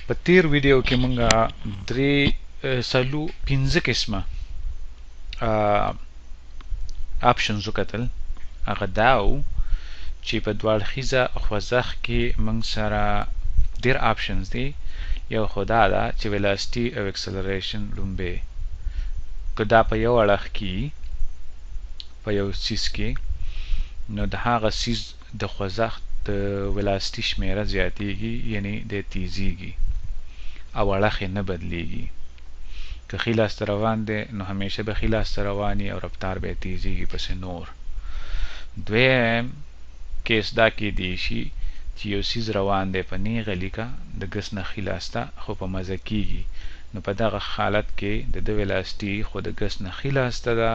په تیر ویډیو کې مونږه درې سلو 15 قسمه آپشنز وکتل. هغه دا و چې په دواړخیزه خوځښت کې مونږ سره ډېر آپشنز دي. یو خو دا ده چې ویلاسټي او اکسلریشن لومبې که دا په یو اړخ کې په یو څیز کې نو د هغه څیز د خوځښت د ویلاسټي شمیره زیاتیږي، یعنی د تیزیږي او اړخ یې نه بدلیږي. که ښي لاس ته روان دی نو همیشه به ښي لاس ته روان وي او رفتار به یې تیزیږي پسې نور. دویم کیس دا کیدی شي چې یو څیز روان دی په نیغه لیکه د ګس نه ښي لاس ته خو په مزه کیږي، نو په دغه حالت کې د ویلاسټي خو د ګس نه ښي لاس ته ده،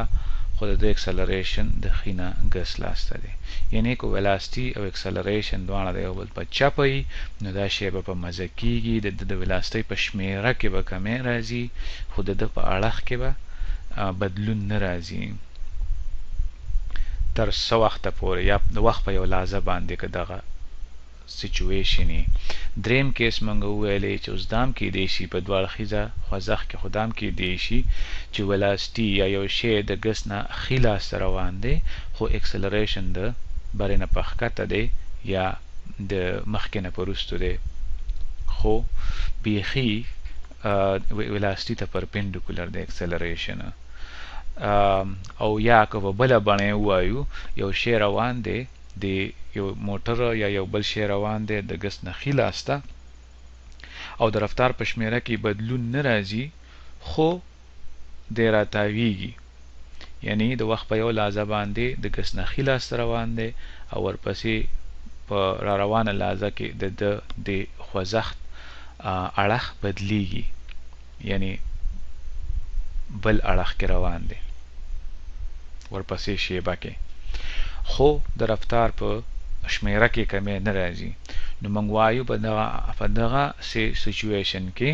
خو د اکسلریشن د ښي نه ګس لاس ته دی. یعنی که ویلاسټي او اکسلریشن دواړه د یو بل په چپه وي نو دا شی به په مزه کیږي. د ویلاسټي په شمیره کې به کمی راځي، خو د په اړخ کې به بدلون نه راځي تر څه وخته پورې، یا د وخت په یو لحظه باندې که دغه سچویشن وي. دریم کیس مونږ وویلی چې اوس دام کیدی شي په دواړخیزه خوځښت کې خو دام کیدی شي چې ویلاسټي یا یو شی د ګس نه ښي لاس ته روان دی خو اکسلریشن د برې نه په ښکته دی یا د مخکې نه په وروستو دی، خو بیخي ویلاسټي ته پرپینډیکولر دی اکسلریشن. او یا که په بله بڼه یې ووایو یو شی روان دی د یو موټر یا یو بل شی روان دی د ګس نه ښي لاس ته او د رفتار په شمیره کې بدلون نه راځي خو دی راتاویږي، یعنی د وخت په یو لحظه باندې د ګس نه ښي لاس ته روان دی او ورپسې په را روانه لحظه کې د خوځښت اړخ بدلیږي، یعنی بل اړخ کې روان دی ورپسې شیبه کې، خو د رفتار په شمیره کې کمی نه راځي. نو موږ وایو په دغه سچویشن کې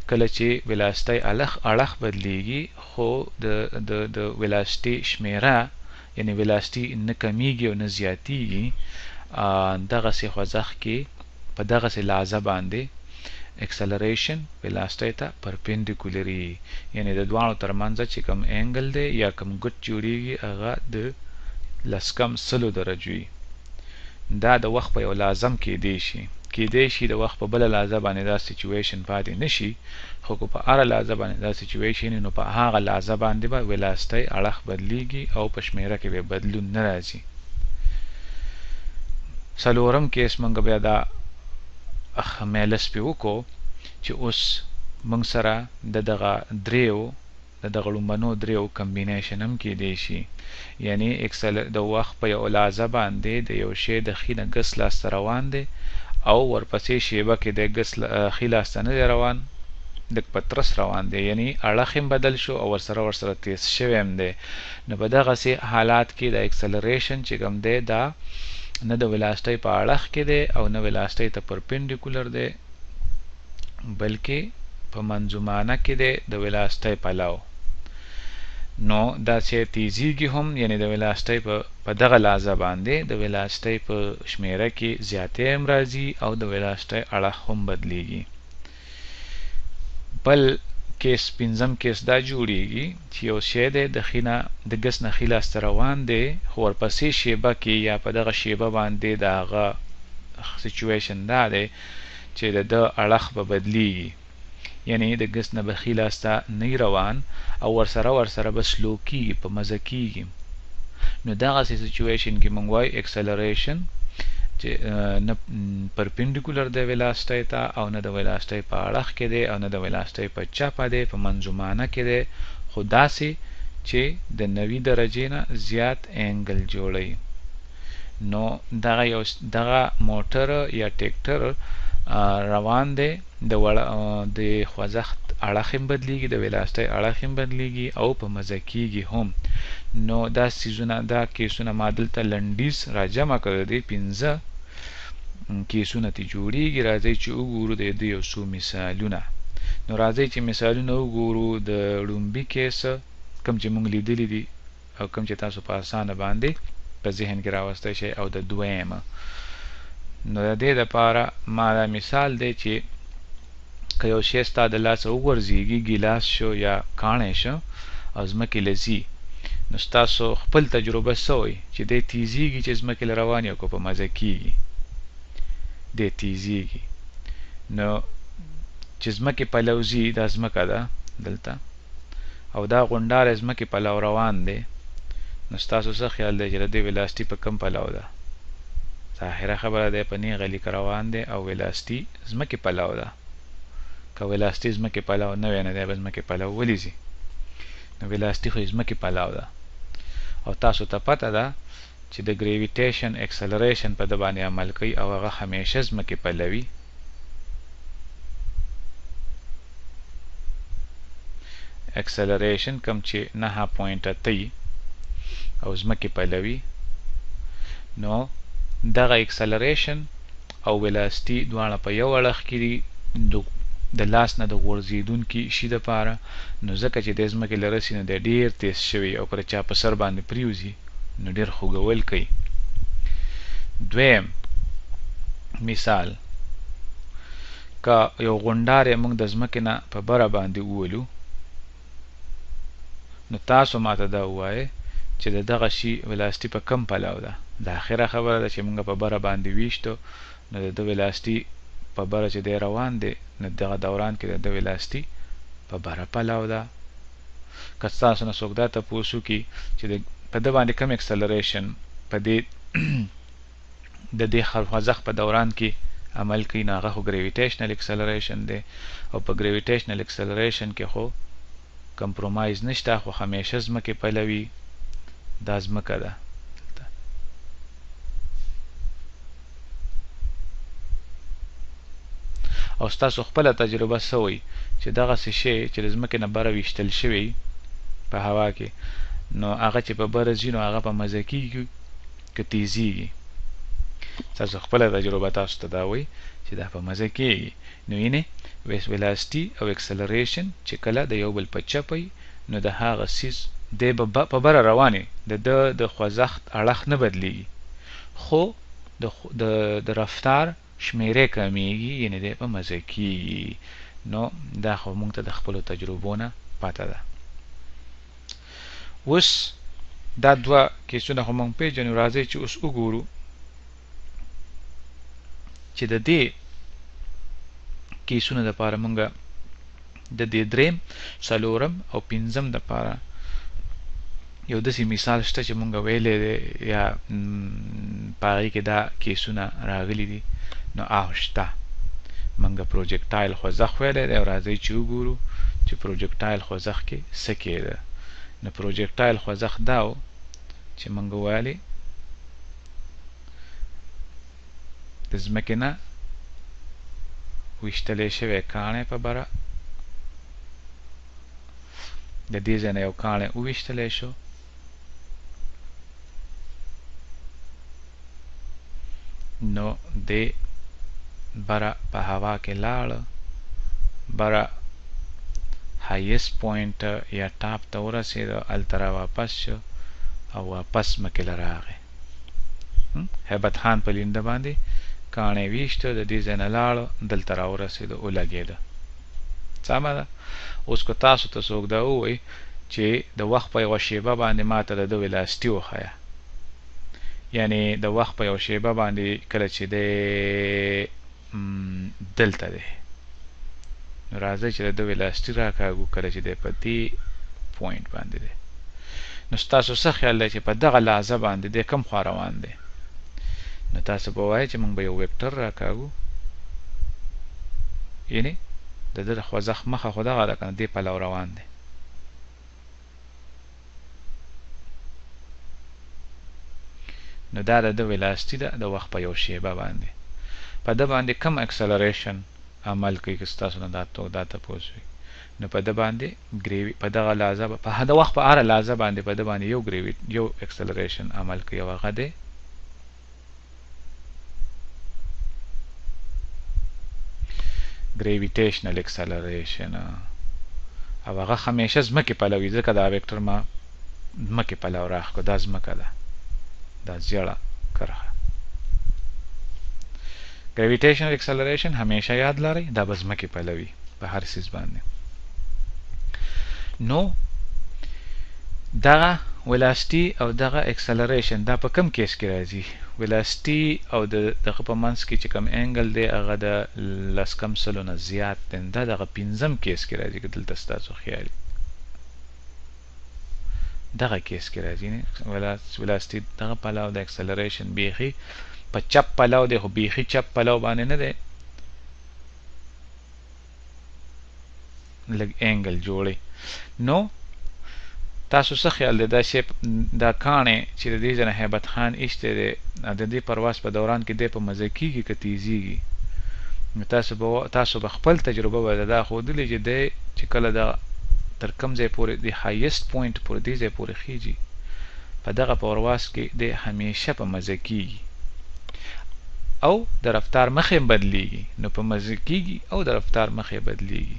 کله چې ویلاسټي اړخ بدلیږي خو د ویلاسټي شمیره یعنی ویلاسټي نه کمیږي او نه زیاتیږي، دغسې خوځښت کې په دغسې لحظه باندې اکسلریشن ویلاسټي ته پرپینډیکولر وي، یعنی د دواړو ترمنځ چې کوم انګل دی یا کوم ګوټ جوړیږي هغه د لسکم سلو درجو وي. دا د وخت په یو لازم کیدی شي د وخت په بله لحظه باندې دا سچویشن پاتې نشي، خو که په هره لحظه باندې دا سچویشن نو په هغه لحظه باندې به ویلاسټي اړخ بدلیږي او په شمیره کې به بدلون نه راځي. څلورم کیس موږ بیا دا میلس پې وکړو چې اوس موږ سره د دغه لومبنو دریو کمبینیشن هم کیدی شي، یعنی د وخت په یو لحظه باندې د یو شی د ښي نه ګس لاس ته روان دی او ورپسې شیبه کې د ښي لاس ته نه دی روان، د پترس روان دی، یعنی اړخ هم بدل شو او ورسره تیز شوی هم دی. نو په دغسې حالات کې د اکسلریشن چې کوم دی دا نه د ویلاسټي په اړخ کې دی او نه ویلاسټي ته پرپینډیکولر دی بلکې په منظومانه کې دی د ویلاسټي پلو. نو دا چې تیزیږي هم، یعنی د ویلاسټي په دغه لحظه باندې د ویلاسټي په شمیره کې زیاتې هم راځي او د ویلاسټي اړخ هم بدلیږي. بل کیس پنځم کیس دا جوړیږي چې یو شی دی د ګس نه ښي لاس ته روان دی خو ورپسې شیبه کې یا په دغه شیبه باندې د هغه سچویشن دا دی چې د اړخ به بدلیږي، یعنی د ګس نه به ښي لاس ته نه روان او ورسره به سلو کیږي په مزه کیږي. نو دغسې سچویشن کې موږ وایو اکسلریشن چې نه پرپینډیکولر دی ویلاسټي ته او نه د ویلاسټي په اړخ کې دی او نه د ویلاسټي په چپه دی، په منظومانه کې دی، خو داسې چې د 90 درجې نه زیات انګل جوړوي. نو دغه موټر یا ټیکټر روان دی د خوځښت اړخ هم بدلیږي، د ویلاسټي اړخ هم بدلیږي او په مزه کیږي هم. نو دا کیسونه ما دلته لنډیز راجمع کړی دی، 15 کیسونه تی جوړیږي. راځئ چې وګورو د دې یو څو مثالونه. نو راځئ چې مثالونه وګورو. د لومبي کیس کوم چې موږ لیدلی دي او کوم چې تاسو په اسانه باندې په ذهن کې راوستی شئ، او د دویمه. نو د دې دپاره ما دا مثال دی چې که یو شی ستا د لاسه وغورځېږي ګیلاس شو یا کاڼی شو او ځمکې له ځي نو ستاسو خپل تجربه څه وایي چې دی تیزیږي چې ځمکې له روان یو که په مزه کېږي دی تیزیږي نو چې ځمکې پلو ځي دا ځمکه ده دلته او دا غونډاری ځمکې پلو روان دی نو ستاسو څه خیال دی چې د دې ویلاسټي په کم پلو ده ظاهره خبره دی په نیغه لیک روان دی او ویلاسټي ځمکې پلو ده که ویلاسټي ځمکې پلو نه وی نه دی به ځمکې پلو ولې ځي نو ویلاسټي خو ځمکې پلو ده او تاسو ته پته ده چې د ګریویټیشن اکسلریشن په ده باندې عمل کوي او هغه همیشه ځمکې پلوي اکسلریشن کم چې 9.8 او ځمکې پلوي نو دغه اکسلریشن او ویلاسټي دواړه په یو اړخ کې دي د لاس نه د غورځېدونکي شي دپاره نو ځکه چې د ځمکې له رسي نه دی ډېر تیز شوی او که د چا په سر باندې پریوځي نو ډېر خوږول کوي دویم مثال که یو غونډاری موږ د ځمکې نه په بره باندې وولو نو تاسو ماته دا ووایئ چې د دغه شي ویلاسټي په کم پلو ده د اخره خبره ده چې موږ په بره باندې ویشتو نو د ده ویلاسټي په بره چې دی روان دی نو دغه دوران کې د ده ویلاسټي په بره پلو ده که ستاسو نه څوک دا تپوس وکړي چې په ده باندې کم اکسلریشن په دې د دې خوځښت په دوران کې عمل کوي نو هغه خو ګریویټیشنل اکسلریشن دی او په ګریویټیشنل اکسلریشن کې خو کمپرومایز نشته خو همیشه ځمکې پلوي دا ځمکه ده او ستاسو خپله تجربه څه وایي چې دغسې شی چې د ځمکې نه بره ویشتل شوی په هوا کې نو هغه چې په بره ځي نو هغه په مزه کېږي که تیزیږي ستاسو خپله تجربه تاسو ته دا وایي چې دا په مزه کېږي نو یعنې ویلاسټي او اکسلریشن چې کله د یو بل په چپ وي نو د هغه څیز دی به په بره روانې د خوځښت اړخ نه بدلیږي خو د رفتار شمیرې کمیږي یعنې دی په مزه کېږي نو دا خو موږ ته د خپلو تجربو نه پته ده اوس دا دوه کیسونه خو موږ پېژنو راځئ چې اوس وګورو چې د دې کیسونو دپاره موږ د دې دریم څلورم او پنځم دپاره یو داسې مثال شته چې موږ ویلی دی یا په هغې کې دا کیسونه راغلي دي نو شته موږ پروجیکټایل خوځښت ویلی دی او راځئ چې وګورو چې پروجیکټایل خوځښت کې څه کېده نو پروجیکټایل خوځښت دا و چې موږ ویلې د ځمکې نه ویشتلی شوی کاڼی په بره د دې ځای نه یو کاڼی وویشتلی شو نو دی بره په هوا کې لاړه بره هایست پوینټ یا ټاپ ته ورسېده هلته را واپس شو او واپس ځمکې له راغی هیبت خان په لینده باندې کاڼی ویشته د دې ځای نه لاړه دلته را ورسېده ولګېده سمه ده اوس که تاسو ته څوک دا ووایي چې د وخت په یوه شیبه باندې ماته د ده ویلاسټي وښیه یعنې د وخت په یو شیبه باندې کله چې دی دلته دی نو راځئ چې د ده ویلاسټي راکاږو کله چې دی په دې پوینټ باندې دی نو ستاسو څه خیال دی چې په دغه لحظه باندې دی کوم خوا روان دی نو تاسو به وایئ چې موږ به یو ویکټر راکاږو یعنې د ده د خوځښت مخه خو دغه ده که نه دې پلو روان دی نو دا د ده ویلاسټي ده د وخت په یو شیبه باندې په ده باندې کم اکسلریشن عمل کوي که ستاسو نه دا تپوس وي نو په ده باندې په دغه لحظه په د وخت په هره لحظه باندې په ده باندې یو اکسلریشن عمل کوي او هغه دی ګریویټیشنل اکسلریشن او هغه همیشه ځمکې پلوي ځکه دا ویکټر ما ځمکې پلو راښکو دا ځمکه ده دا زیړه کرښه ګریویټیشنل اکسلریشن همیشه یاد لرئ دا به ځمکې پلوي په هر څیز باندې. نو دغه ویلاسټي او دغه اکسلریشن دا په کم کیس کې راځي؟ ویلاسټي او دغه په منځ کې چې کوم انګل دی هغه د 10 نه زیات دی، دا دغه 5م کیس کې راځي که دلته ستاسو خیال دغه کیس کې راځي. ویلاسټي دغه پلو د اکسلریشن بیخي په چپ پلو دی، خو بیخي چپ پلو باندې نه دی، لږ انګل جوړي. نو تاسو څه خیال دی دا شیپ دا کاڼې چې د دې ځنه هیبت خان ایستی دی د دې پرواز په دوران کې دی په مزه کېږي که تیزیږي؟ نو تاسو به خپل تجربه به دا ښودلې چې دی چې کله د تر کوم ځای پورې د هایست پوینټ پورې دې ځای پورې خیږي په دغه پرواز کې دی همیشه په مزه کېږي او د رفتار مخې بدلیږي. نو په مزه کېږي او د رفتار مخې بدلیږي.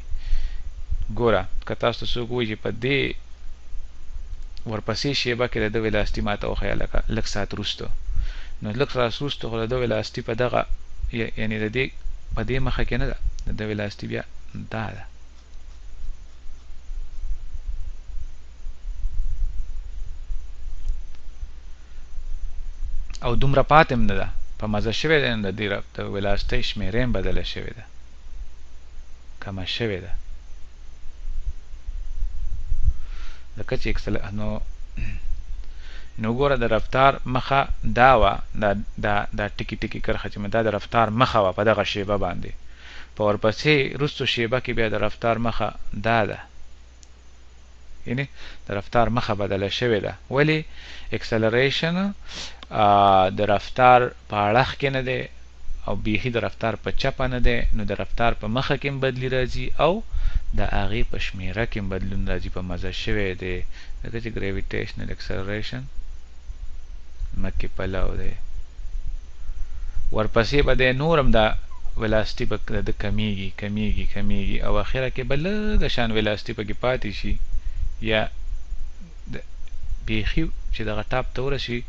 ګوره که تاسو ته څوک وایي چې په دې ورپسې شیبه کې د ده ویلاسټي ما ته وښیه لږ ساعت وروسته، نو لږ ساعت وروسته خو د ده ویلاسټي په دغه یعنې د دې په دې مخه کې نه ده، د ده ویلاسټي بیا دا ده. او دومره پاتې هم نه ده، په مزه شوې ده، د دې د ویلاسټۍ شمېره هم بدله شوې ده، کمه شوې ده. ځکه چې نو ګوره د رفتار مخه دا وه، دا ټکي ټکي کرښه چې دا د رفتار مخه وه په دغه شیبه باندې، په ورپسې وروستو شیبه کې بیا د رفتار مخه دا ده، یعنې د رفتار مخه بدله شوې ده. ولې؟ اکسلریشن د رفتار په اړخ کې نه دی او بیخي د رفتار په چپه نه دی، نو د رفتار په مخه کې هم بدلي راځي او د هغې په شمېره کې هم بدلون راځي، په مزه شوی دی. ځکه چې ګریویټیشنل اکسلریشن مکې پلو دی، ورپسې به دی نور هم دا ویلاسټي به د کمیږي کمیږي کمیږي او اخره کې به لږه شان ویلاسټي پکې پاتې شي، یا بیخي چې دغه ټاپ ته ورسي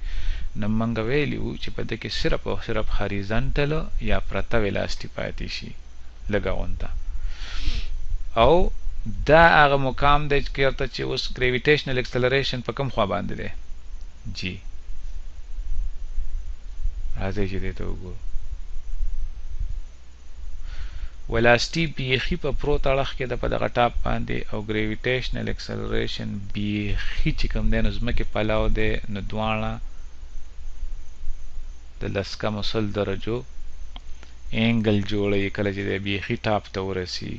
نو موږ ویلي وو چې په ده کې صرف او صرف هاریزنټل یا پرته ویلاسټي پاتې شي لږه غونته. او دا هغه مقام دی چېرته چې اوس ګریویټیشنل اکسلریشن په کوم خوا باندې دی؟ جی راځئ چې دې ته وګورو. ویلاسټي بیخي په پروت اړخ کې ده په دغه ټاپ باندې، او ګریویټیشنل اکسلریشن بیخي چې کوم دی نو ځمکې پلو دی، نو دواړه د 10 درجو انګل جوړوي کله چې دی بیخي ټاپ ته ورسي.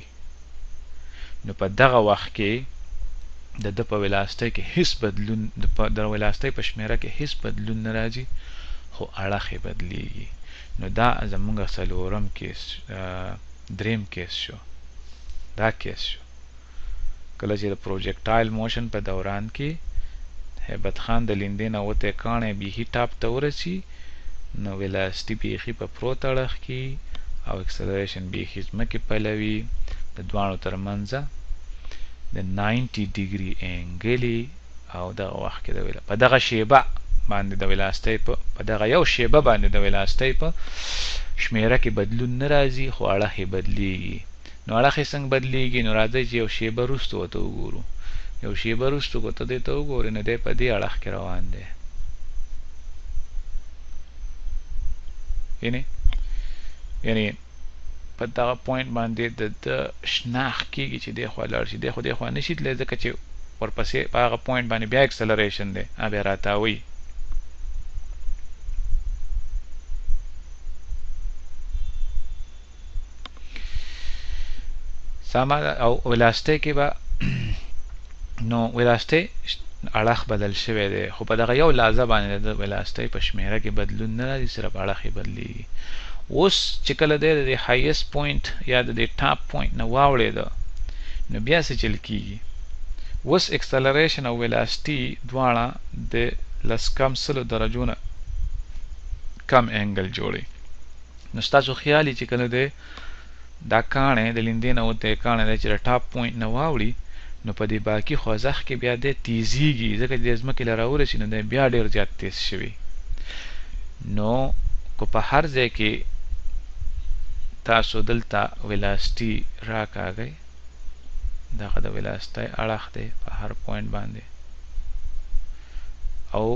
نو په دغه وخت کې د ده په ویلاسټۍ کې هیڅ بدلون د ویلاسټۍ په شمېره کې هیڅ بدلون نه راځي، خو اړخ یې بدلیږي. نو دا زموږ څلورم کیس دریم کیس شو. دا کیس شو کله چې د پروجیکټایل موشن په دوران کې هیبت خان د لیندې نه وتی کاڼی بیخي ټاپ ته ورسي، نو ویلاسټي بیخي په پروت اړخ کې او اکسلریشن بیخي ځمکې پلوي، د دواړو تر منځه د 90 ډیګري انګلي، او دغه وخت کې په دغه شیبه باندې د ویلاسټۍ په دغه یو شیبه باندې د ویلاسټۍ په شمېره کې بدلون نه راځي، خو اړخ یې بدلیږي. نو اړخ یې څنګه بدلیږي؟ نو راځئ چې یو شیبه وروسته ورته وګورو. یو شیبه وروسته که ته دې ته وګورې نو دی په دې اړخ کې روان دی، یعنې په دغه پوینټ باندې د شناخت کېږي چې دی خوا لاړ شي، دی خو دی خوا نه شي تللی، ځکه چې ورپسې په هغه پوینټ باندې بیا اکسلریشن دی، بیا راتاوي. او ویلاسټۍ کې به نو ویلاسټۍ اړخ بدل شوی دی، خو په دغه یو لحظه باندې د ویلاسټۍ په شمېره کې بدلون نه راځي، صرف اړخ یې بدلیږي. اوس چې کله دی د هایست پوینټ یا د ټاپ پوینټ نه واوړېده نو بیا څه چل کېږي؟ اوس اکسلریشن او ویلاسټي دواړه د 10 درجو نه کم انګل جوړي. نو ستاسو خیال چې کله دی دا کاڼی د لیندې نه وتی کاڼی دی چې د ټاپ پوینټ نه واوړي، نو په دې باقي خوځښت کې بیا دی تیزیږي، ځکه چې د ځمکې له راورسي نو دی بیا ډېر زیات تیز شوي. نو که په هر ځای کې تاسو دلته ویلاسټي راکاږئ دغه د ویلاسټي اړخ دی په هر پوینټ باندې او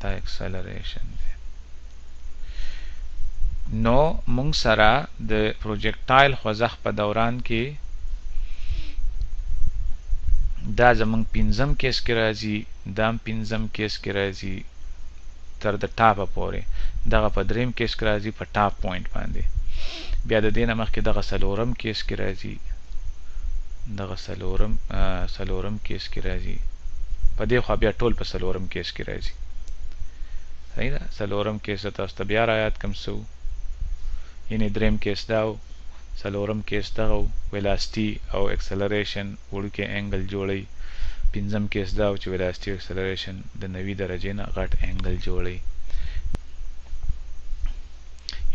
دا اکسلریشن دی نو مونږ سره د پروجیکټایل خوځښت په دوران کې دا زمونږ پنځم کیس کې راځي دا هم پنځم کیس کې راځي تر د ټاپه پورې دغه په دریم کیس کې راځي په ټاپ پوینټ باندې بیا د دې نه مخکې دغه څلورم کیس کې راځي دغه څلورم کیس کې راځي په دې خوا بیا ټول په څلورم کیس کې راځي صحیح ده څلورم کیس تاسو ته بیا رایاد کم څه یعنی دریم کیس دا و څلورم کیس دغه ویلاسټي او اکسلریشن وړوکی انګل جوړوي پنځم کیس دا و چې ویلاسټي او اکسلریشن د 90 درجې نه غټ انګل جوړوي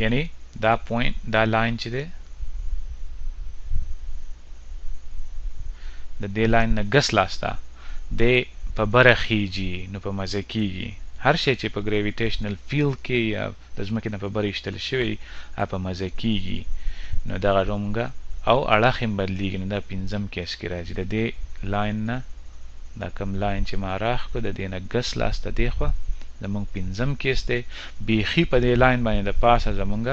یعنی دا پوینټ دا لاین چې دی د دې لاین نه ګس لاسته دی په بره خیږي نو په مزه کیږي هر شی چې په ګریویټیشنل فیلډ کې یا د ځمکې نه په بره ایشتل شوی په مزه کیږي نو دغه رومګه او اړخ هم بدلیږي نو دا پنځم کیس کې راځي د دې لاین نه دا کوم لاین چې ما راخ کړو د دې نه ګس لاسته دی خو زمونږ پنځم کیس دی بیخي په دې لاین باندې د پاسه زمونږ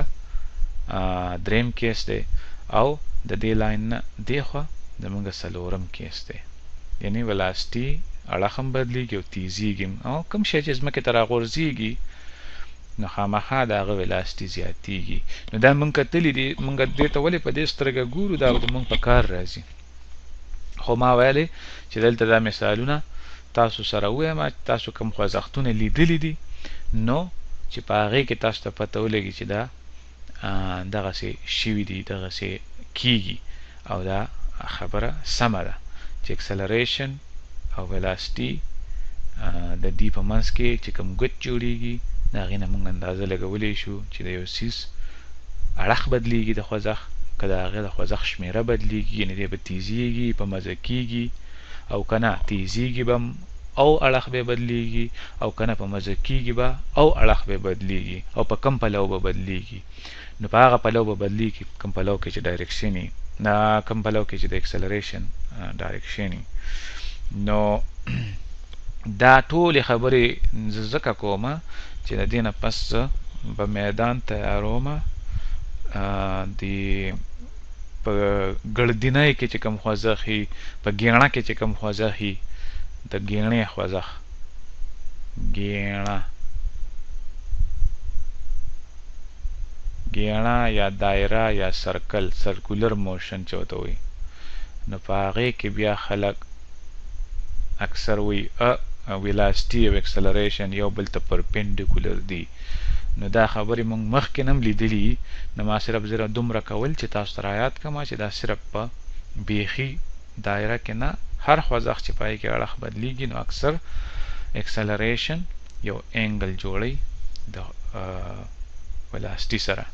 دریم کیس دی او د دې لاین نه دی خو زمونږ څلورم کیس دی یعنی ویلاسټي اړخ هم بدلیږي او تیزیږي او کوم شی چې ځمکې ته راغورځېږي نو خامخا د هغه ویلاسټي زیاتیږي نو دا مونږ کتلي دي مونږ دې ته ولې په دې سترګه ګورو دا مونږ په کار راځي خو ما ویلې چې دلته دا مثالونه تاسو سره ووایم تاسو کوم خوځښتونه لیدلي دي نو چې په هغې کې تاسو ته پته ولګي چې دا دغسې شوي دي دغسې کیږي او دا خبره سمه ده چې اکسلریشن او ویلاسټي د دې په منځ کې چې کوم ګوت جوړیږي د هغې نه موږ اندازه لګولی شو چې د یو څیز اړخ بدلیږي د خوځښت که د هغې د خوځښت شمیره بدلیږي یعنې دی به تیزیږي په مزه کیږي او که نه تیزیږي به او اړخ به بدلیږي او که نه په مزه کیږي به او اړخ به بدلیږي او په کم پلو به بدلیږي نو په هغه پلو به بدلیږي کم پلو کې چې ډایرکشن وي کم پلو کې چې د اکسلریشن ډایرکشن وي نو دا ټولې خبرې زه ځکه کومه چې د دې نه پس زه به میدان تیارومه د په ګړدینۍ کې چې کوم خوځښت وي په ګیڼه کې چې کوم خوځښت وي د ګیڼې خوځښت ګیڼه یا دایره یا سرکل سرکولر موشن چې ورته وایي نو په هغې کې بیا خلک اکثر وی ویلاسټي او اکسلریشن یو بل ته پرپینډیکولر دي نو دا خبرې موږ مخکې هم لیدلي نو ما صرف زه دومره کول چې تاسو ته رایاد کړم چې دا صرف په بیخي دایره کې نه هر خوځښت چې پای کې اړخ بدلیږي نو اکثر اکسلریشن یو انګل جوړوي د ویلاسټي سره